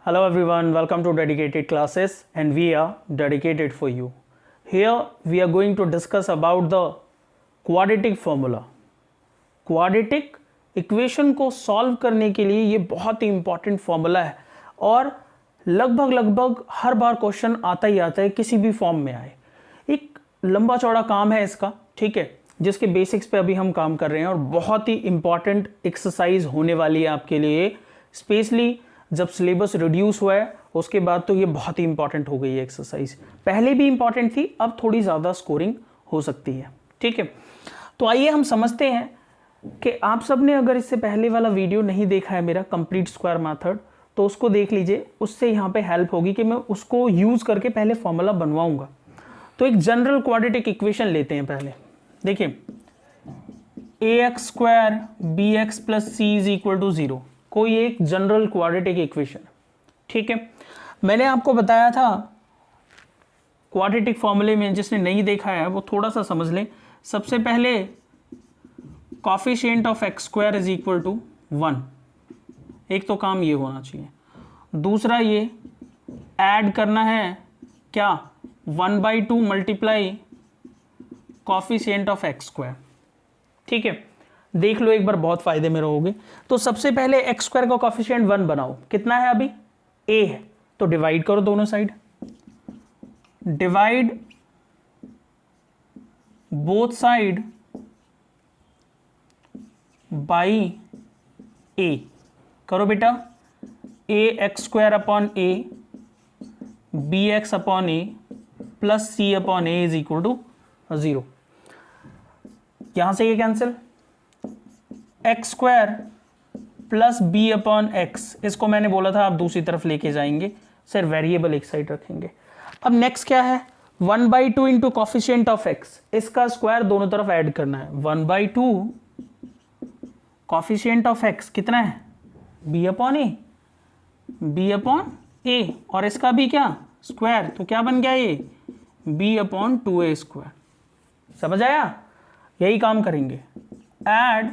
Hello everyone, welcome to Dedicated Classes and we are dedicated for you. Here we are going to discuss about the quadratic formula. Quadratic equation को solve करने के लिए ये बहुत ही important formula है और लगभग हर बार क्वेश्चन आता ही आता है, किसी भी फॉर्म में आए। एक लंबा चौड़ा काम है इसका, ठीक है, जिसके बेसिक्स पे अभी हम काम कर रहे हैं और बहुत ही इंपॉर्टेंट एक्सरसाइज होने वाली है आपके लिए, स्पेशली जब सिलेबस रिड्यूस हुआ है उसके बाद तो ये बहुत ही इंपॉर्टेंट हो गई है एक्सरसाइज। पहले भी इंपॉर्टेंट थी, अब थोड़ी ज़्यादा स्कोरिंग हो सकती है, ठीक है। तो आइए हम समझते हैं कि आप सब ने अगर इससे पहले वाला वीडियो नहीं देखा है मेरा कंप्लीट स्क्वायर मेथड, तो उसको देख लीजिए, उससे यहाँ पे हेल्प होगी कि मैं उसको यूज़ करके पहले फॉर्मूला बनवाऊंगा। तो एक जनरल क्वाड्रेटिक इक्वेशन लेते हैं पहले। देखिए ax² bx + c = 0 कोई एक जनरल क्वाड्रेटिक इक्वेशन, ठीक है। मैंने आपको बताया था क्वाड्रेटिक फॉर्मूले में, जिसने नहीं देखा है वो थोड़ा सा समझ लें। सबसे पहले कोफिशिएंट ऑफ x² = 1, एक तो काम ये होना चाहिए। दूसरा ये ऐड करना है क्या, 1/2 मल्टीप्लाई कोफिशिएंट ऑफ x², ठीक है। देख लो एक बार, बहुत फायदे में रहोगे। तो सबसे पहले x² का कोफिशिएंट 1 बनाओ। कितना है अभी, a है, तो डिवाइड करो दोनों side. Divide both side by a करो बेटा। ax² a bx a plus c a = 0। यहां से ये कैंसिल, x² प्लस b/x, इसको मैंने बोला था आप दूसरी तरफ लेके जाएंगे, सिर्फ वेरिएबल एक साइड रखेंगे। अब नेक्स्ट क्या है, 1/2 इंटू कोफिशिएंट ऑफ x, इसका स्क्वायर दोनों तरफ ऐड करना है। 1/2 कोफिशिएंट ऑफ x कितना है, b/a, और इसका भी क्या स्क्वायर, तो क्या बन गया ये b/2a²। समझ आया, यही काम करेंगे। Add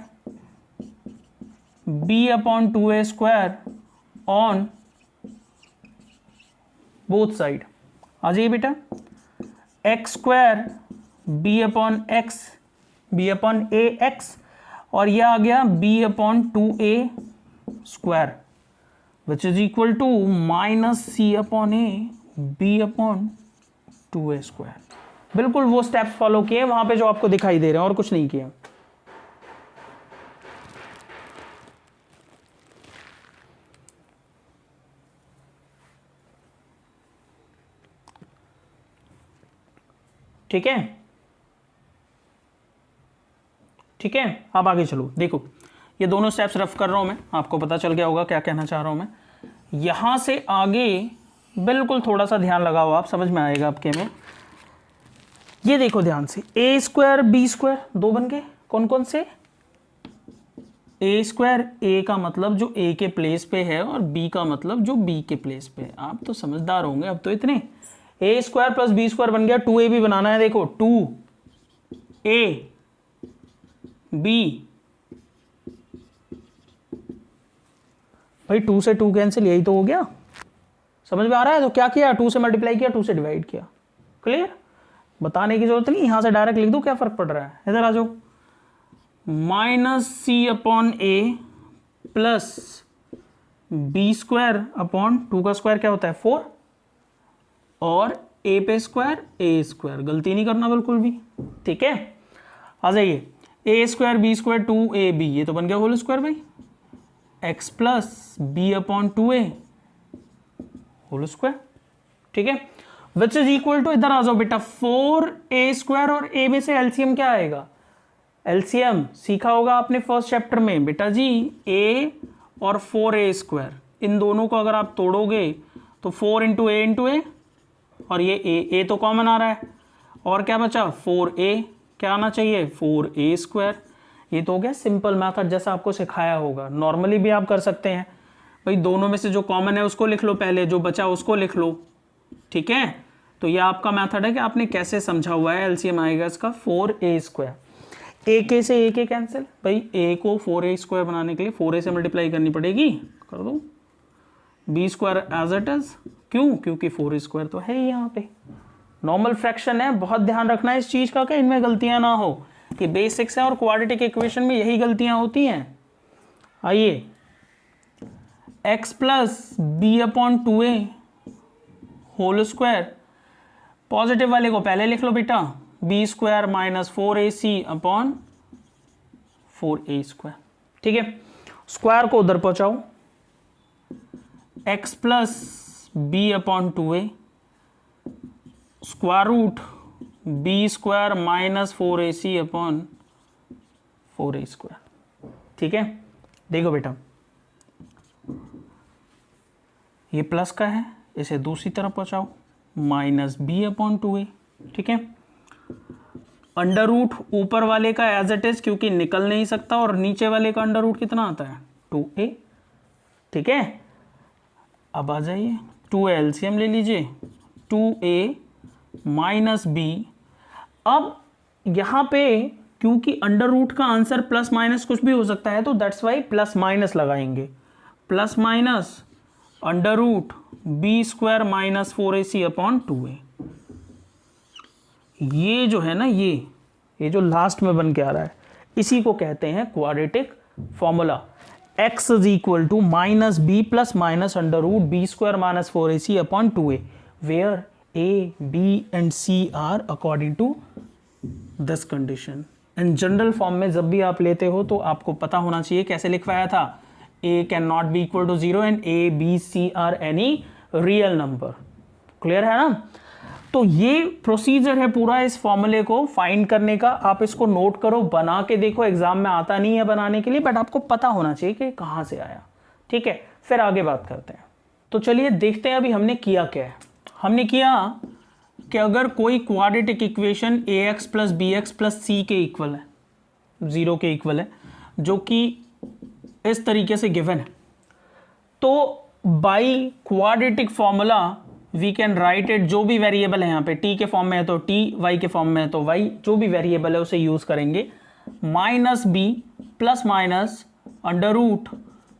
b/2a² on both side. आ जाइए बेटा, x² b/ax और यह आ गया b/2a² which is equal to -c/a b/2a²। बिल्कुल वो स्टेप्स फॉलो किए वहां पे जो आपको दिखाई दे रहे हैं, और कुछ नहीं किया। ठीक है, ठीक है। अब आगे चलो। देखो ये दोनों स्टेप्स रफ कर रहा हूं मैं, आपको पता चल गया होगा क्या कहना चाह रहा हूं मैं। यहां से आगे बिल्कुल थोड़ा सा ध्यान लगाओ, आप समझ में आएगा आपके में। ये देखो ध्यान से, a² b² दो बन गए। कौन कौन से, a², a का मतलब जो a के प्लेस पे है और b का मतलब जो b के प्लेस पे है। आप तो समझदार होंगे अब तो इतने। a² + b² बन गया, 2a भी बनाना है। देखो 2a b, भाई 2 से 2 कैंसिल, यही तो हो गया। समझ में आ रहा है। तो क्या किया, 2 से मल्टीप्लाई किया, 2 से डिवाइड किया। क्लियर, बताने की जरूरत नहीं, यहां से डायरेक्ट लिख दो, क्या फर्क पड़ रहा है। इधर आ जाओ, -c/a प्लस b²/2 का स्क्वायर क्या होता है 4, और a पे स्क्वायर a², गलती नहीं करना बिल्कुल भी, ठीक है। आ जाइए, a² b² 2ab, ये तो बन गया होल स्क्वायर भाई, x plus b/2a whole square, ठीक है। विच इज इक्वल टू, इधर आ जाओ बेटा, 4a² और a में से एलसीएम क्या आएगा, एलसीएम सीखा होगा आपने फर्स्ट चैप्टर में बेटा जी। a और 4a², इन दोनों को अगर आप तोड़ोगे तो 4 × a × a, और ये a तो कॉमन आ रहा है, और क्या बचा 4a, क्या आना चाहिए 4a²। ये तो हो गया सिंपल मेथड जैसा आपको सिखाया होगा। नॉर्मली भी आप कर सकते हैं भाई, दोनों में से जो कॉमन है उसको लिख लो पहले, जो बचा उसको लिख लो, ठीक है। तो ये आपका मेथड है कि आपने कैसे समझा हुआ है। एलसीएम आएगा इसका 4a²। ए के से ए के कैंसिल, भाई ए को 4a² बनाने के लिए 4a से मल्टीप्लाई करनी पड़ेगी, कर दो। B square as it is, क्यों? क्योंकि 4 स्क्वायर तो है ही यहाँ पे। नॉर्मल फ्रैक्शन है, बहुत ध्यान रखना है इस चीज का कि इनमें गलतियां ना हो, कि बेसिक्स है और क्वाड्रेटिक इक्वेशन में यही गलतियां होती हैं। आइए, x plus b upon 2a whole square, positive वाले को पहले लिख लो बेटा, b square minus 4ac upon 4a square. ठीक है, स्क्वायर को उधर पहुंचाओ, x plus b upon 2a square root b square minus 4ac upon 4a square. ठीक है, देखो बेटा ये प्लस का है, इसे दूसरी तरफ पहुंचाओ, माइनस बी अपॉन 2a। ठीक है, अंडर रूट ऊपर वाले का एज इट इज, क्योंकि निकल नहीं सकता, और नीचे वाले का अंडर रूट कितना आता है? 2a। ठीक है, अब आ जाइए 2a एलसीएम ले लीजिए, 2a माइनस बी। अब यहां पे क्योंकि अंडर रूट का आंसर प्लस माइनस कुछ भी हो सकता है, तो दैट्स वाई प्लस माइनस लगाएंगे, plus minus under root b square minus 4ac upon 2a। ये जो है ना, ये जो लास्ट में बन के आ रहा है, इसी को कहते हैं quadratic formula. x is equal to minus b plus minus under root b square minus 4ac upon 2a, where a, b and c are according to this condition। इन जनरल फॉर्म में जब भी आप लेते हो तो आपको पता होना चाहिए कैसे लिखवाया था, a can not be equal to 0 and a, b, c are any real number. Clear है ना? तो ये प्रोसीजर है पूरा इस फॉर्मूले को फाइंड करने का। आप इसको नोट करो, बना के देखो, एग्जाम में आता नहीं है बनाने के लिए, बट आपको पता होना चाहिए कि कहाँ से आया। ठीक है, फिर आगे बात करते हैं। तो चलिए देखते हैं अभी हमने किया क्या है। हमने किया कि अगर कोई quadratic equation ax plus B X plus C के इक्वल है, 0 के इक्वल है, जो कि इस तरीके से गिवन है, तो by quadratic formula we can write it, जो भी वेरिएबल है यहाँ पे t के फॉर्म में है तो t, y के फॉर्म में है तो y, जो भी वेरिएबल है उसे यूज करेंगे, minus b plus minus under root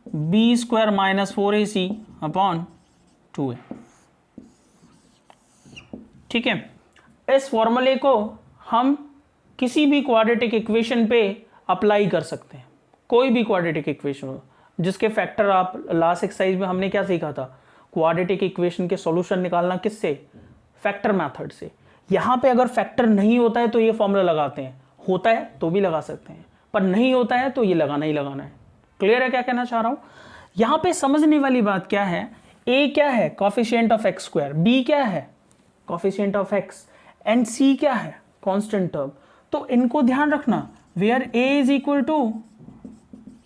b square minus 4ac upon 2a। ठीक है, इस फॉर्मूले को हम किसी भी क्वाड्रेटिक इक्वेशन पे अप्लाई कर सकते हैं, कोई भी क्वाड्रेटिक इक्वेशन हो जिसके फैक्टर आप लास्ट एक्सरसाइज में हमने क्या सीखा था, क्वाड्रेटिक इक्वेशन के सॉल्यूशन निकालना किससे, फैक्टर मेथड से। यहाँ पे अगर फैक्टर नहीं होता है तो ये फॉर्मूला लगाते हैं, होता है तो भी लगा सकते हैं, पर नहीं होता है तो ये लगाना ही लगाना है। क्लियर है क्या कहना चाह रहा हूँ? यहाँ पे समझने वाली बात क्या है, a क्या है, coefficient of x square, b क्या है, coefficient of x, and c क्या है, कांस्टेंट टर्म। तो इनको ध्यान रखना, where a is equal to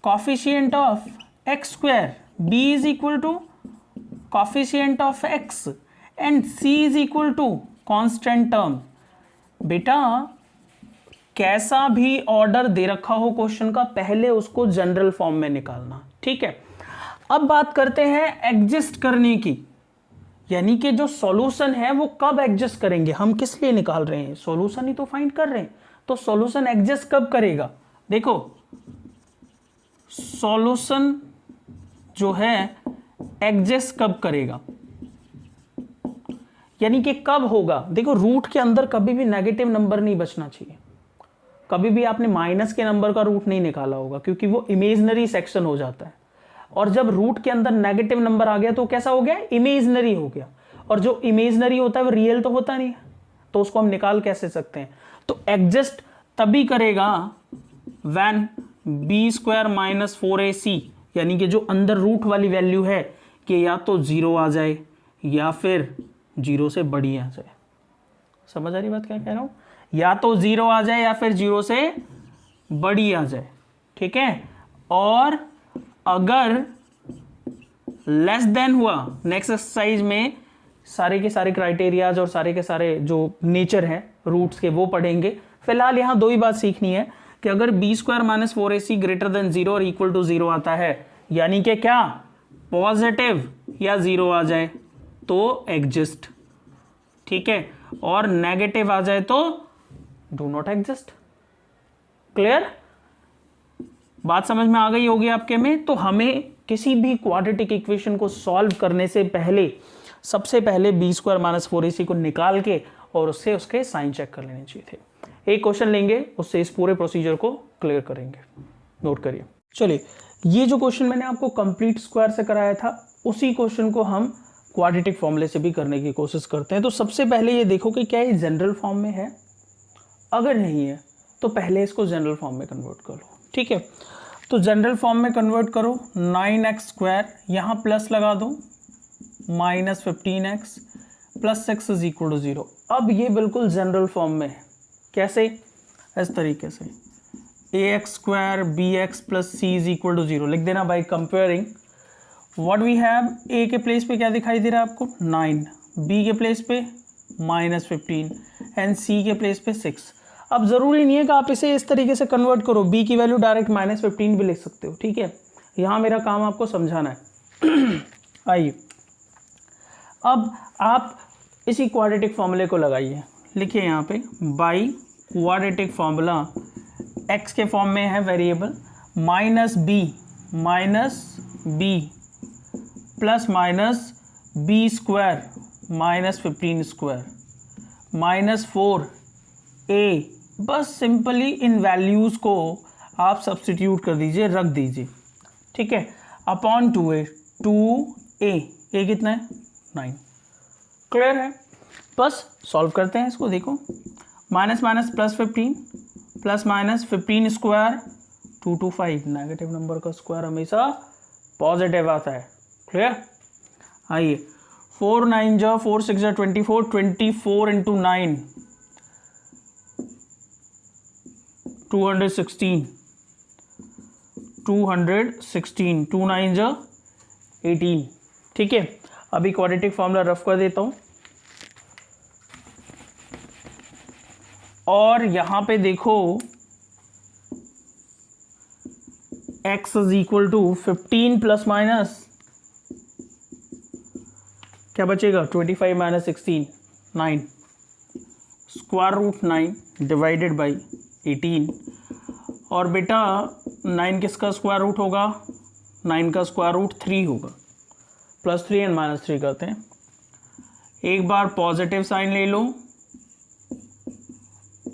coefficient of x square, b is equal to coefficient of x and c is equal to constant term. बेटा कैसा भी ऑर्डर दे रखा हो क्वेश्चन का, पहले उसको जनरल फॉर्म में निकालना। ठीक है, अब बात करते हैं एडजस्ट करने की, यानी कि जो सॉल्यूशन है वो कब एडजस्ट करेंगे, हम किस लिए निकाल रहे हैं, सॉल्यूशन ही तो फाइंड कर रहे हैं, तो सॉल्यूशन एडजस्ट कब करेगा। देखो सॉल्यूशन जो है एडजस्ट कब करेगा, यानी कि कब होगा। देखो रूट के अंदर कभी भी नेगेटिव नंबर नहीं बचना चाहिए, कभी भी आपने माइनस के नंबर का रूट नहीं निकाला होगा, क्योंकि वो इमेजिनरी सेक्शन हो जाता है। और जब रूट के अंदर नेगेटिव नंबर आ गया तो कैसा हो गया, इमेजिनरी हो गया, और जो इमेजिनरी होता है वो रियल तो होता नहीं है, तो उसको हम निकाल कैसे सकते हैं। तो एडजस्ट तभी करेगा when B square minus 4ac, यानी कि जो अंदर रूट वाली वैल्यू है कि या तो 0 आ जाए या फिर 0 से बड़ी आ जाए। समझ आ रही बात क्या कह रहा हूं, या तो 0 आ जाए या फिर 0 से बड़ी आ जाए। ठीक है, और अगर लेस देन हुआ, नेक्स्ट एक्सरसाइज में सारे के सारे क्राइटेरियाज और सारे के सारे जो नेचर हैं रूट्स के वो पढ़ेंगे। फिलहाल यहाँ दो ही बात सीखनी है कि अगर b square minus 4ac greater than 0 और इक्वल टू 0 आता है, यानी कि क्या पॉजिटिव या 0 आ जाए तो एग्जिस्ट, ठीक है, और नेगेटिव आ जाए तो डू नॉट एग्जिस्ट। क्लियर, बात समझ में आ गई होगी आपके में। तो हमें किसी भी क्वाड्रेटिक इक्वेशन को सॉल्व करने से पहले सबसे पहले बी स्क्वायर माइनस 4ac को निकाल के और उससे उसके साइन चेक कर लेने चाहिए थे। एक क्वेश्चन लेंगे, उससे इस पूरे प्रोसीजर को क्लियर करेंगे। नोट करिए। चलिए, ये जो क्वेश्चन मैंने आपको कंप्लीट स्क्वायर से कराया था, उसी क्वेश्चन को हम क्वाड्रेटिक फॉर्मूले से भी करने की कोशिश करते हैं। तो सबसे पहले ये देखो कि क्या ये जनरल फॉर्म में है, अगर नहीं है तो पहले इसको जनरल फॉर्म में कन्वर्ट कर लो। ठीक है, तो जनरल फॉर्म में कन्वर्ट करो। 9x², यहाँ प्लस लगा दो, minus 15x plus 6 is equal to 0। अब ये बिल्कुल जनरल फॉर्म में है। कैसे? इस तरीके से ax² bx plus c is equal to 0 लिख देना by comparing what we have. a के प्लेस पे क्या दिखाई दे रहा है आपको? 9, b के प्लेस पे माइनस 15 एंड c के प्लेस पे 6। अब ज़रूरी नहीं है कि आप इसे इस तरीके से कन्वर्ट करो, b की वैल्यू डायरेक्ट माइनस 15 भी लिख सकते हो। ठीक है, यहाँ मेरा काम आपको समझाना है। आइए, अब आप इसी क्वाड्रेटिक फॉर्मूले को लगाइए। लिखिए यहाँ पे बाई क्वाड्रेटिक फॉर्मूला, x के फॉर्म में है variable, minus b plus minus b² minus 15² minus 4a। बस सिंपली इन वैल्यूज़ को आप सब्स्टिट्यूट कर दीजिए, रख दीजिए। ठीक है, अपॉन 2a कितना है? 9। क्लियर है? बस सॉल्व करते हैं इसको। देखो, minus minus plus 15 plus minus 15², 225। Negative number का स्क्वायर हमेशा पॉजिटिव आता है। क्लियर? आइए, 4 9 जा 4 6 जा 24, 24 इंटू 9 216, 2 9 जा 18। ठीक है, अभी क्वाड्रेटिक फॉर्मूला रफ कर देता हूं और यहां पे देखो x is equal to 15 plus minus क्या बचेगा? 25 minus 16, 9, square root 9 divided by 18। और बेटा 9 किसका स्क्वायर रूट होगा? 9 का स्क्वायर रूट 3 होगा। प्लस 3 एंड माइनस 3 करते हैं। एक बार पॉजिटिव साइन ले लो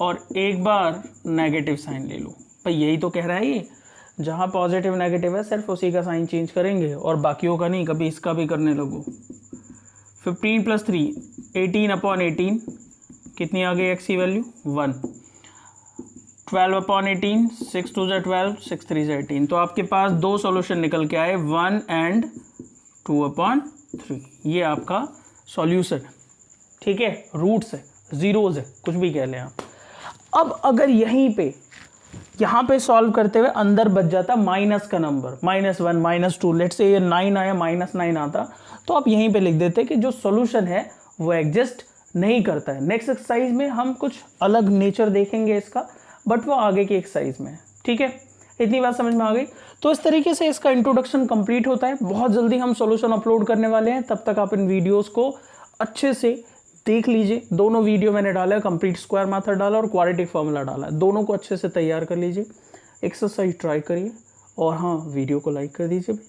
और एक बार नेगेटिव साइन ले लो। भाई यही तो कह रहा है ये, जहाँ पॉजिटिव नेगेटिव है सिर्फ उसी का साइन चेंज करेंगे और बाकियों का नहीं। कभी इसका भी करने लगो। 15 प्लस 3 18 अपॉन 18 कितनी आ गई x की वैल्यू? 1। 12 अपॉन 18, 6 2 = 12, 6 3 = 18। तो आपके पास दो सॉल्यूशन निकल के आए, 1 एंड 2 अपॉन 3। ये आपका सॉल्यूशन है। ठीक है, रूट्स है, जीरोज है, कुछ भी कह लें आप। अब अगर यहीं पे यहाँ पे सॉल्व करते हुए अंदर बच जाता माइनस का नंबर, -1 -2, लेट्स से ये 9 आया, -9 आता, तो आप यहीं पे लिख देते कि जो सॉल्यूशन है वो एग्जिस्ट नहीं करता है। नेक्स्ट एक्सरसाइज में हम कुछ अलग नेचर देखेंगे इसका, बट वो आगे की एक्सरसाइज में है। ठीक है, इतनी बात समझ में आ गई। तो इस तरीके से इसका इंट्रोडक्शन कंप्लीट होता है। बहुत जल्दी हम सॉल्यूशन अपलोड करने वाले हैं, तब तक आप इन वीडियोस को अच्छे से देख लीजिए। दोनों वीडियो मैंने डाला है, कंप्लीट स्क्वायर मेथड डाला और क्वाड्रेटिक फॉर्मूला डाला है। दोनों को अच्छे से तैयार कर लीजिए, एक्सरसाइज ट्राई करिए और हाँ, वीडियो को लाइक कर दीजिए भाई।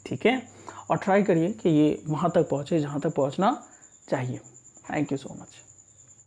ठीक है, और ट्राई करिए कि ये वहाँ तक पहुँचे जहाँ तक पहुँचना चाहिए। Thank you so much.